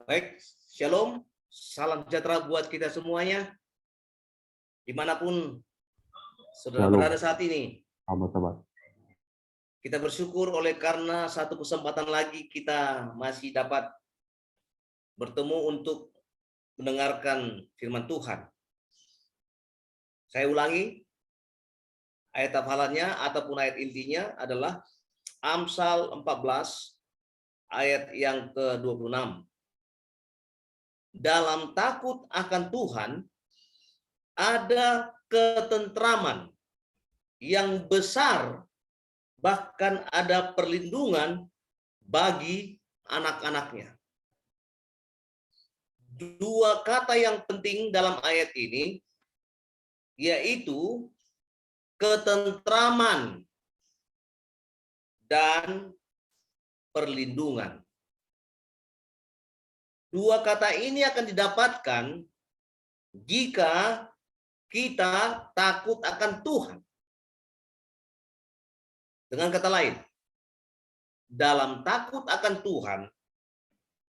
Baik, shalom, salam sejahtera buat kita semuanya, dimanapun saudara berada saat ini. Kita bersyukur oleh karena satu kesempatan lagi kita masih dapat bertemu untuk mendengarkan firman Tuhan. Saya ulangi, ayat hafalannya ataupun ayat intinya adalah Amsal 14 ayat yang ke-26. Dalam takut akan Tuhan ada ketentraman yang besar, bahkan ada perlindungan bagi anak-anaknya. Dua kata yang penting dalam ayat ini yaitu ketentraman dan perlindungan. Dua kata ini akan didapatkan jika kita takut akan Tuhan. Dengan kata lain, dalam takut akan Tuhan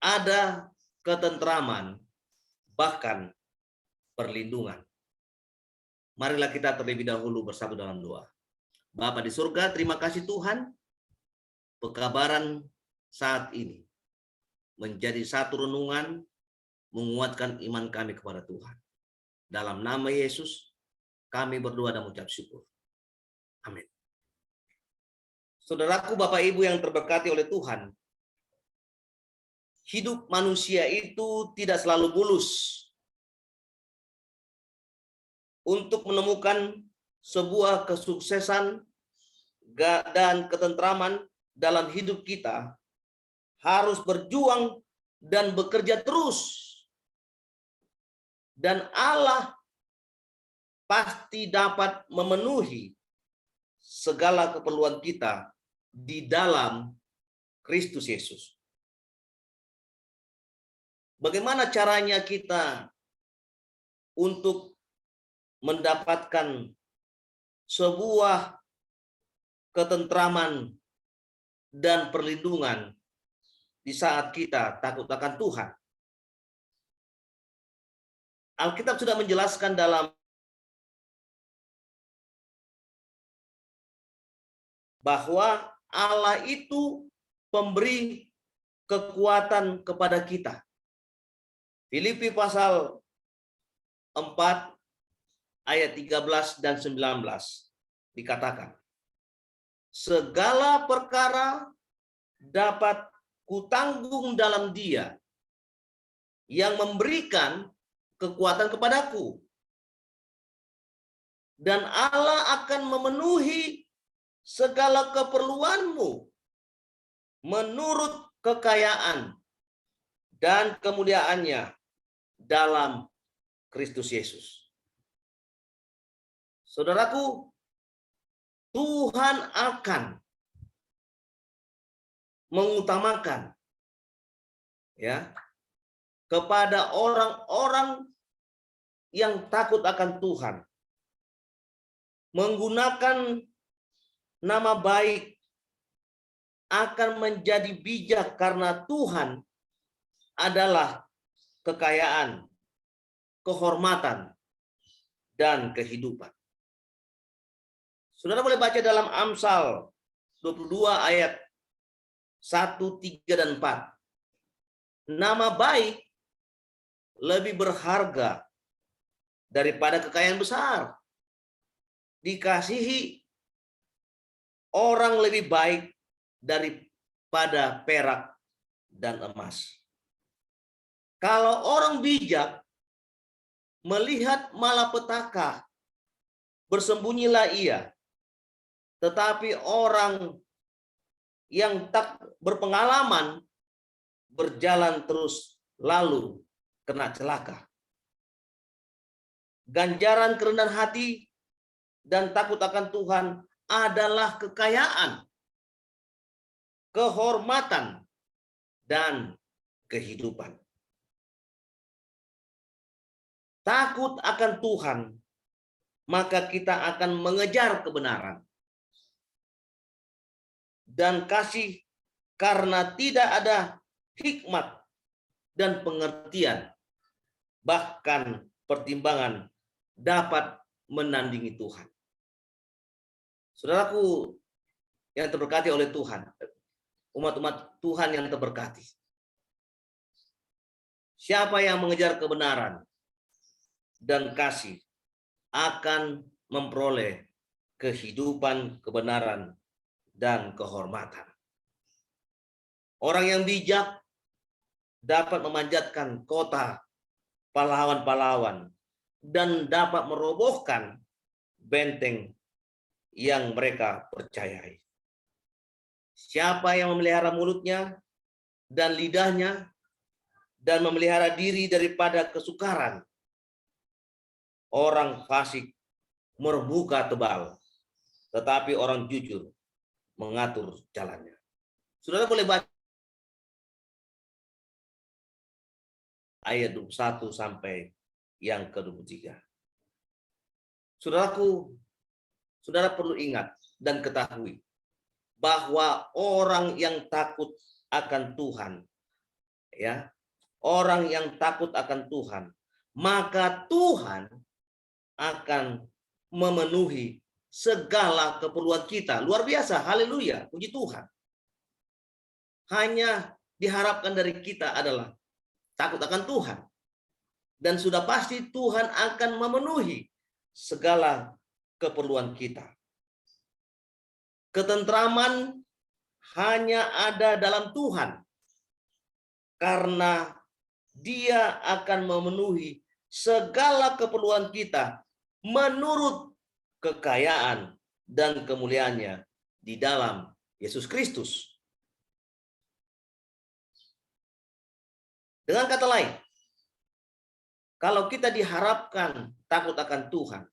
ada ketentraman, bahkan perlindungan. Marilah kita terlebih dahulu bersatu dalam doa. Bapa di surga, terima kasih Tuhan, pekabaran saat ini menjadi satu renungan menguatkan iman kami kepada Tuhan. Dalam nama Yesus, kami berdoa dan mengucap syukur. Amin. Saudaraku, Bapak Ibu yang terberkati oleh Tuhan, hidup manusia itu tidak selalu mulus. Untuk menemukan sebuah kesuksesan dan ketentraman dalam hidup kita, harus berjuang dan bekerja terus. Dan Allah pasti dapat memenuhi segala keperluan kita di dalam Kristus Yesus. Bagaimana caranya kita untuk mendapatkan sebuah ketentraman dan perlindungan di saat kita takut akan Tuhan? Alkitab sudah menjelaskan dalam bahwa Allah itu pemberi kekuatan kepada kita. Filipi pasal 4 ayat 13 dan 19 dikatakan, segala perkara dapat kutanggung dalam Dia yang memberikan kekuatan kepadaku. Dan Allah akan memenuhi segala keperluanmu menurut kekayaan dan kemuliaannya dalam Kristus Yesus. Saudaraku, Tuhan akan mengutamakan kepada orang-orang yang takut akan Tuhan, menggunakan nama baik, akan menjadi bijak karena Tuhan adalah kekayaan, kehormatan, dan kehidupan. Saudara boleh baca dalam Amsal 22 ayat 1, 3, dan 4. Nama baik lebih berharga daripada kekayaan besar. Dikasihi orang lebih baik daripada perak dan emas. Kalau orang bijak melihat malapetaka, bersembunyilah ia. Tetapi orang yang tak berpengalaman berjalan terus lalu kena celaka. Ganjaran kerendahan hati dan takut akan Tuhan adalah kekayaan, kehormatan, dan kehidupan. takut akan Tuhan, maka kita akan mengejar kebenaran. Dan kasih karena tidak ada hikmat dan pengertian, bahkan pertimbangan dapat menandingi Tuhan. Saudaraku yang terberkati oleh Tuhan, umat-umat Tuhan yang terberkati. Siapa yang mengejar kebenaran dan kasih akan memperoleh kehidupan, kebenaran, dan kehormatan. Orang yang bijak dapat memanjatkan kota pahlawan-pahlawan dan dapat merobohkan benteng yang mereka percayai. Siapa yang memelihara mulutnya dan lidahnya dan memelihara diri daripada kesukaran, orang fasik bermuka tebal, tetapi orang jujur mengatur jalannya. Saudara boleh baca ayat 21 sampai yang ke-23. Saudaraku, saudara perlu ingat dan ketahui bahwa orang yang takut akan Tuhan, ya, orang yang takut akan Tuhan, maka Tuhan akan memenuhi segala keperluan kita. Luar biasa, haleluya, puji Tuhan. Hanya diharapkan dari kita adalah takut akan Tuhan. Dan sudah pasti Tuhan akan memenuhi segala keperluan kita. Ketentraman hanya ada dalam Tuhan, karena Dia akan memenuhi segala keperluan kita menurut kekayaan dan kemuliaannya di dalam Yesus Kristus. Dengan kata lain, kalau kita diharapkan takut akan Tuhan,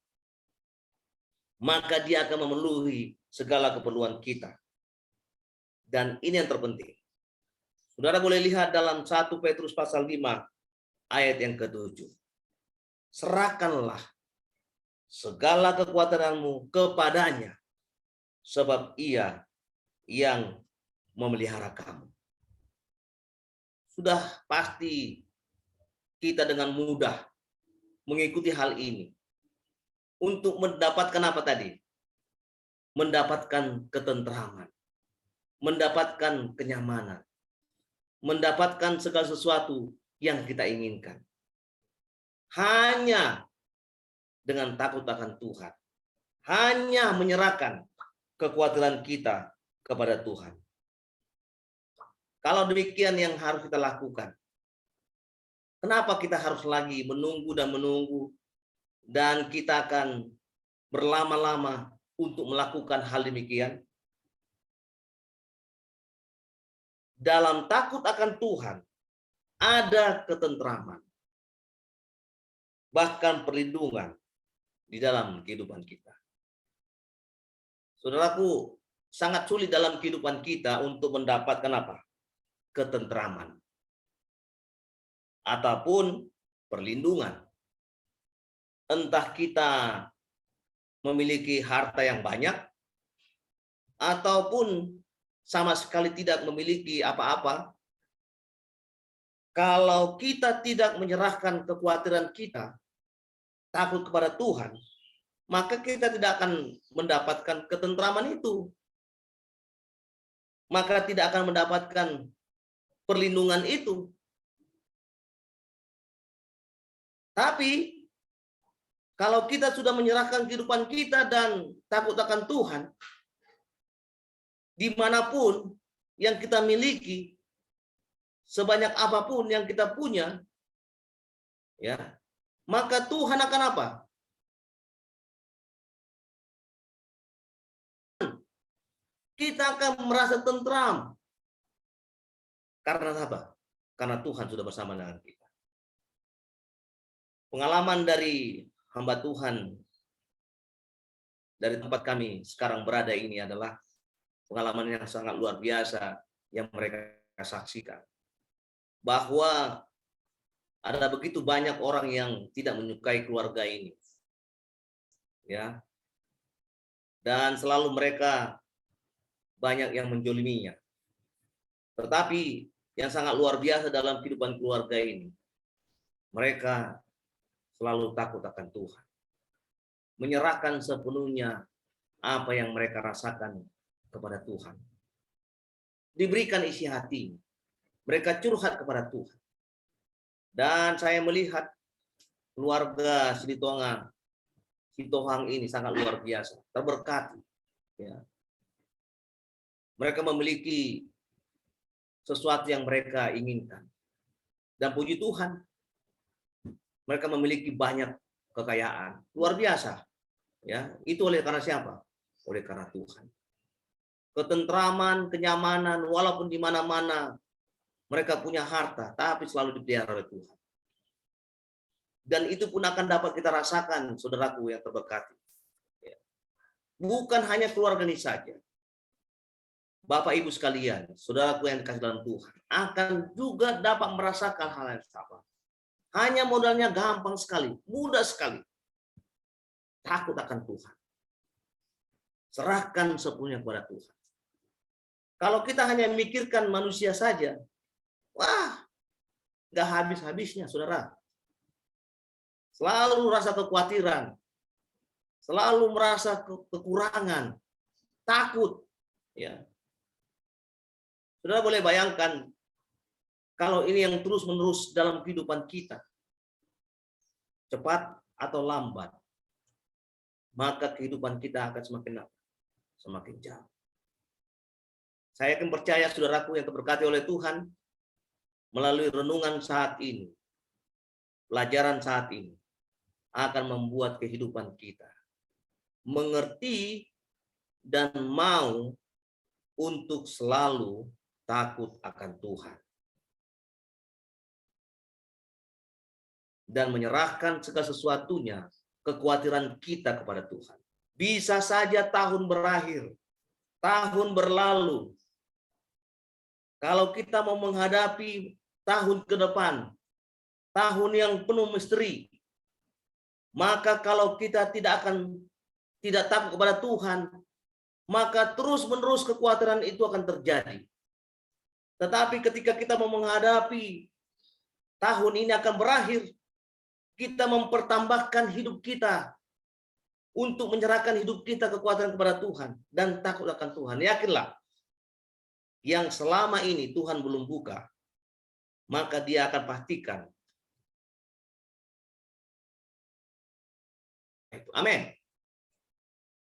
maka Dia akan memenuhi segala keperluan kita. Dan ini yang terpenting. Saudara boleh lihat dalam 1 Petrus pasal 5 ayat yang ke-7. Serahkanlah segala kekuatanmu kepadanya, sebab Ia yang memelihara kamu. Sudah pasti kita dengan mudah mengikuti hal ini untuk mendapatkan apa tadi? Mendapatkan ketentraman, mendapatkan kenyamanan, mendapatkan segala sesuatu yang kita inginkan. Hanya dengan takut akan Tuhan. Hanya menyerahkan kekhawatiran kita kepada Tuhan. Kalau demikian yang harus kita lakukan. Kenapa kita harus lagi menunggu dan menunggu, dan kita akan berlama-lama untuk melakukan hal demikian? Dalam takut akan Tuhan ada ketentraman, bahkan perlindungan di dalam kehidupan kita. Saudaraku, sangat sulit dalam kehidupan kita untuk mendapatkan apa? Ketentraman ataupun perlindungan. Entah kita memiliki harta yang banyak ataupun sama sekali tidak memiliki apa-apa. Kalau kita tidak menyerahkan kekhawatiran kita, takut kepada Tuhan, maka kita tidak akan mendapatkan ketentraman itu. Maka tidak akan mendapatkan perlindungan itu. Tapi kalau kita sudah menyerahkan kehidupan kita dan takut akan Tuhan, dimanapun yang kita miliki, sebanyak apapun yang kita punya, ya, maka Tuhan akan apa? Kita akan merasa tentram. Karena apa? Karena Tuhan sudah bersama dengan kita. Pengalaman dari hamba Tuhan dari tempat kami sekarang berada ini adalah pengalaman yang sangat luar biasa yang mereka saksikan. Bahwa Ada begitu banyak orang yang tidak menyukai keluarga ini. Ya. Dan selalu mereka banyak yang menjoliminya. Tetapi yang sangat luar biasa dalam kehidupan keluarga ini, mereka selalu takut akan Tuhan. Menyerahkan sepenuhnya apa yang mereka rasakan kepada Tuhan. Diberikan isi hati. Mereka curhat kepada Tuhan. Dan saya melihat keluarga Sitohang ini sangat luar biasa, terberkati. Ya. Mereka memiliki sesuatu yang mereka inginkan. Dan puji Tuhan, mereka memiliki banyak kekayaan, luar biasa. Ya, itu oleh karena siapa? Oleh karena Tuhan. Ketentraman, kenyamanan, walaupun di mana-mana mereka punya harta, tapi selalu dipelihara oleh Tuhan. Dan itu pun akan dapat kita rasakan, saudaraku yang terberkati. Bukan hanya keluarga ini saja. Bapak Ibu sekalian, saudaraku yang dikasih dalam Tuhan, akan juga dapat merasakan hal yang sama. Hanya modalnya gampang sekali, mudah sekali. Takut akan Tuhan. Serahkan sepenuhnya kepada Tuhan. Kalau kita hanya memikirkan manusia saja, wah, nggak habis-habisnya, saudara. Selalu rasa kekhawatiran, selalu merasa kekurangan, takut. Ya. Saudara boleh bayangkan, kalau ini yang terus-menerus dalam kehidupan kita, cepat atau lambat, maka kehidupan kita akan semakin jauh. Saya yakin percaya, saudaraku yang terberkati oleh Tuhan, melalui renungan saat ini, pelajaran saat ini, akan membuat kehidupan kita mengerti dan mau untuk selalu takut akan Tuhan. Dan menyerahkan segala sesuatunya, kekhawatiran kita kepada Tuhan. Bisa saja tahun berakhir, tahun berlalu. Kalau kita mau menghadapi tahun ke depan, tahun yang penuh misteri, maka kalau kita tidak takut kepada Tuhan, maka terus-menerus kekhawatiran itu akan terjadi. Tetapi ketika kita mau menghadapi tahun ini akan berakhir, kita mempertambahkan hidup kita untuk menyerahkan hidup kita kekhawatiran kepada Tuhan dan takut akan Tuhan. Yakinlah, yang selama ini Tuhan belum buka, maka Dia akan pastikan. Amin.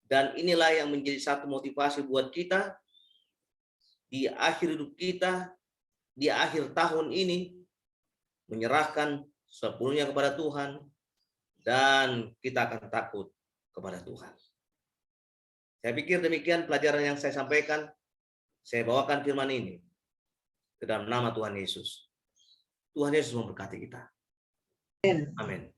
Dan inilah yang menjadi satu motivasi buat kita di akhir hidup kita, di akhir tahun ini, menyerahkan sepenuhnya kepada Tuhan, dan kita akan takut kepada Tuhan. Saya pikir demikian pelajaran yang saya sampaikan. Saya bawakan firman ini ke dalam nama Tuhan Yesus. Tuhan Yesus memberkati kita. Amin.